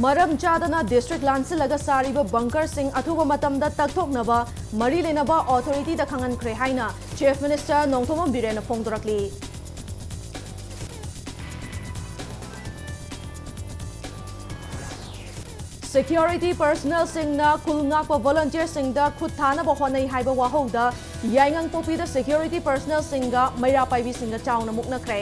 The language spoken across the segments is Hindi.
मरम चादना डिस्ट्रिक्ट लांसिलगा सारिबा बंकर सिंह अथुबा मतमदा तकथोकनबा मरी लेनबा अथॉरिटी दा खंगनख्रे हाइना चीफ मिनिस्टर नोंथोमम बिरेन फोंदोरकली। सिक्योरिटी पर्सनल सिंगना खुलंगाकपा वॉलंटियर सिंगदा खुद थानबा होनई हाइबा वाहौदा याइंगंग पोपीदा सिक्योरिटी पर्सनल सिंगा मैरा पाइबी सिंगा चाउना मुकनख्रे।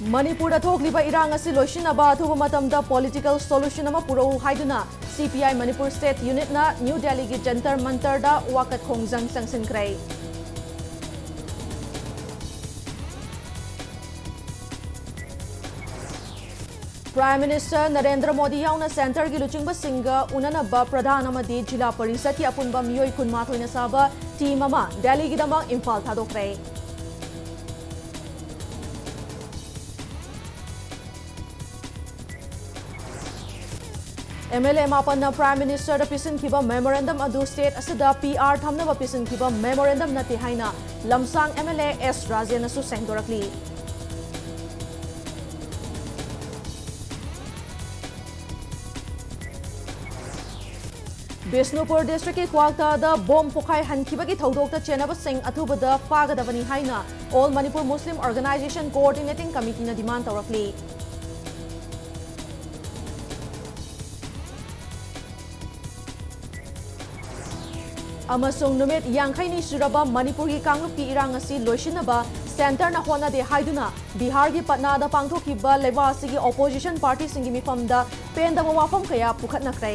मणिपुर थोकलिबा इरांग असि लोइसिनबा अथुबा मतमदा पॉलिटिकल सोल्यूशन अमा पुरौ हाइदुना सीपीआई मणिपुर स्टेट यूनिट ना न्यू दिल्ली की जंतर मंतर दा वाकत खोंगजंग संगसिनख्रे। प्राइम मिनिस्टर नरेंद्र मोदी याउना सेंटर की लुचिंगबा सिंगा उननबा प्रधान अमदी जिला परिषद की अपुनबा मियोय कुनमाथोइना साबा टीम अमा दिल्ली की दमा इम्फाल थादोख्रे। MLA मापन प्राइम मिनिस्टर पिसिनखिबा मेमोरेंडम अदु स्टेट असदा PR थमनबा पिसिनखिबा मेमोरेंडम नते हाइना लमसांग MLA S राजेनसु सेंगदोरकली। बिष्णुपुर डिस्ट्रिक्ट की क्वाक्ता बॉम्ब पोखाई हनखिबगी थौदोक्ता चेनब सिंह अथुबदा फागदबनी हाइना all Manipur Muslim organisation coordinating committee ना डिमांड तौरकली। अमसुंग नुमित यांखैनी सुरबा मणिपुर की कांगलुप की इरांग असि लोइसिनबा सेंटर ना होनादे हाइदुना बिहार की पटना दा पांगथोखिबा लेबासिगी ऑपोजिशन पार्टी सिंगी मिफमदा पेंदबा वाफम कया पुखतनख्रे।